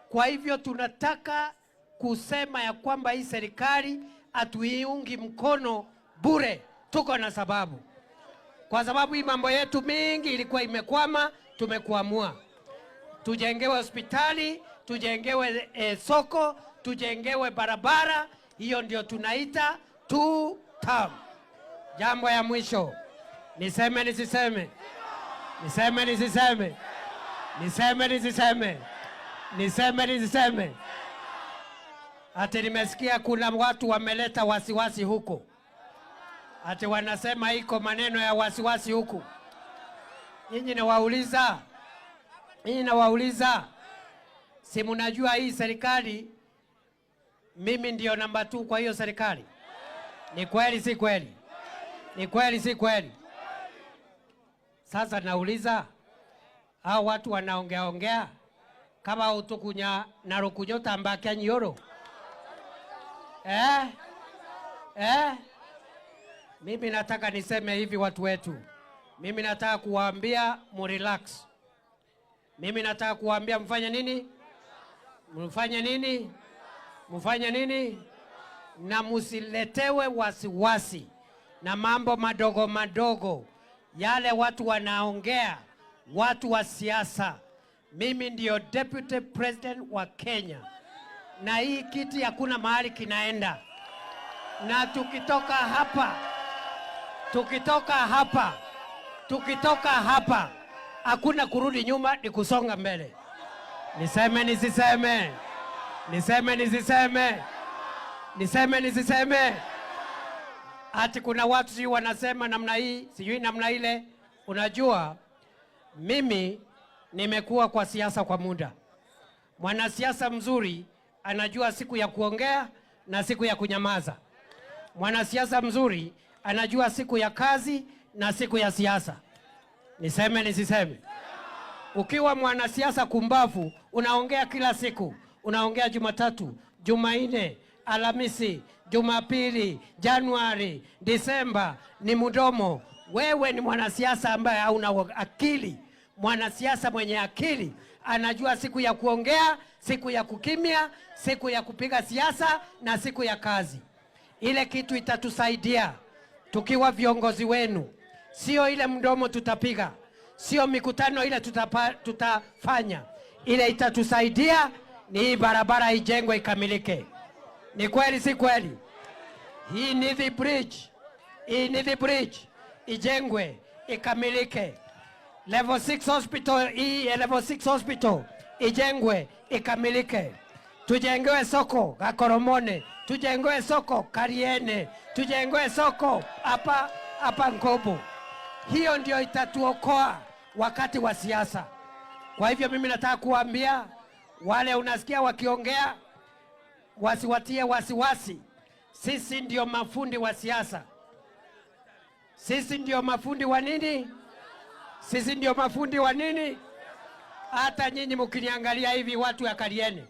Kwa hivyo tunataka kusema ya kwamba hii serikali hatuiungi mkono bure. Tuko na sababu. Kwa sababu hii mambo yetu mingi ilikuwa imekwama, tumekuamua. Tujengewe hospitali, tujengewe soko, tujengewe barabara. Hiyo ndio tunaita 2 term. Jambo ya mwisho. Niseme nisiseme? Niseme nisiseme? Niseme nisiseme? Niseme nisiseme? Ati nimesikia kuna watu wameleta wasiwasi huko. Ati wanasema iko maneno ya wasiwasi huku. Nyinyi nawauliza, si mnajua hii serikali mimi ndio namba 2 kwa hiyo serikali? Ni kweli si kweli? Ni kweli si kweli? Sasa nauliza, hao watu wanaongea kama utukunya na rukunyota mbaki nyoro. Mimi nataka niseme hivi watu wetu. Mimi nataka kuwaambia mrelax. Mimi nataka kuwaambia mfanye nini? Mfanye nini? Mfanye nini? Na musiletewe wasiwasi na mambo madogo madogo. Yale watu wanaongea, watu wa siasa. Mimi ndio Deputy President wa Kenya. Na hii kiti hakuna mahali kinaenda. Na tukitoka hapa, hakuna kurudi nyuma, ni kusonga mbele. Niseme nisiseme? Niseme nisiseme? Niseme nisiseme? Ati kuna watu sijui wanasema namna hii, sijui namna ile. Unajua, mimi nimekuwa kwa siasa kwa muda. Mwanasiasa mzuri anajua siku ya kuongea na siku ya kunyamaza. Mwanasiasa mzuri anajua siku ya kazi na siku ya siasa. Niseme nisiseme? Ukiwa mwanasiasa kumbavu, unaongea kila siku. Unaongea Jumatatu, Jumanne, Alhamisi, Jumapili, Januari, Disemba, ni mdomo. Wewe ni mwanasiasa ambaye hauna akili. Mwanasiasa mwenye akili anajua siku ya kuongea, siku ya kukimya, siku ya kupiga siasa na siku ya kazi. Ile kitu itatusaidia tukiwa viongozi wenu. Sio ile mdomo tutapiga, sio mikutano ile tutafanya. Ile itatusaidia ni hii barabara ijengwe ikamilike. Ni kweli si kweli? Hii Nithi Bridge ijengwe ikamilike. Level 6 hospital, level 6 hospital ijengwe ikamilike. Tujengewe soko Gakoromone, tujengewe soko Kariene, tujengewe soko hapa Nkobo. Hiyo ndio itatuokoa wakati wa siasa. Kwa hivyo mimi nataka kuambia wale unasikia wakiongea, wasiwatie wasiwasi. Sisi ndio mafundi wa siasa. Sisi ndio mafundi wa nini? Sisi ndio mafundi wa nini? Hata nyinyi mkiniangalia hivi watu ya Kariene,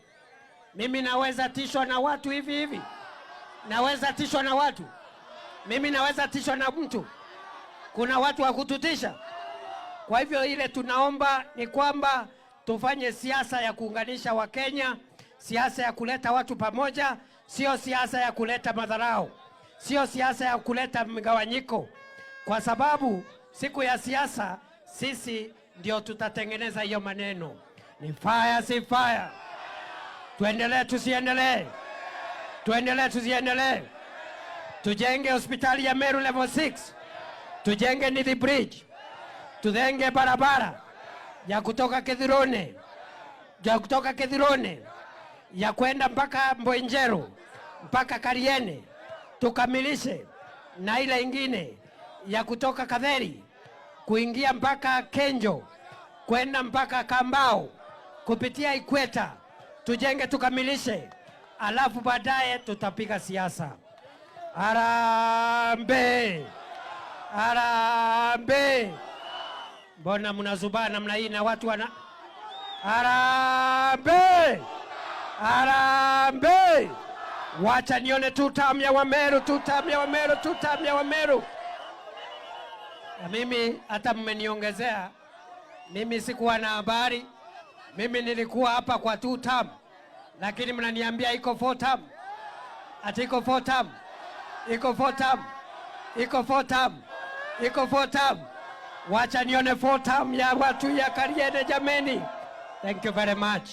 mimi naweza tishwa na watu hivi. Naweza tishwa na watu. Mimi naweza tishwa na mtu. Kuna watu wa kututisha. Kwa hivyo ile tunaomba ni kwamba tufanye siasa ya kuunganisha Wakenya, siasa ya kuleta watu pamoja, sio siasa ya kuleta madharau, sio siasa ya kuleta mgawanyiko. Kwa sababu siku ya siasa sisi ndio tutatengeneza hiyo maneno. Ni fire si fire? Tuendelee tusiendelee? Tuendelee tusiendelee? Tujenge hospitali ya Meru level 6. Tujenge Nithi Bridge. Tujenge barabara ya kutoka Kithirone, ya kwenda mpaka Mboinjero, mpaka Kariene. Tukamilishe na ile ingine ya kutoka Katheri kuingia mpaka Kenjo, kwenda mpaka Kambao, kupitia Ikweta. Tujenge tukamilishe, alafu baadaye tutapiga siasa. Harambee! Harambee! Mbona mnazubana namna hii na watu wana... Harambee! Harambee! Wacha nione tutamya wa Meru, tutamya wa Meru, tutamya wa Meru. Na mimi hata mmeniongezea, mimi sikuwa na habari. Mimi nilikuwa hapa kwa 2 term. lakini mnaniambia iko 4 term. Ati iko 4 term. Iko 4 term. Iko 4 term. Iko 4 term. Wacha nione 4 term ya watu ya Kariede jameni. Thank you very much.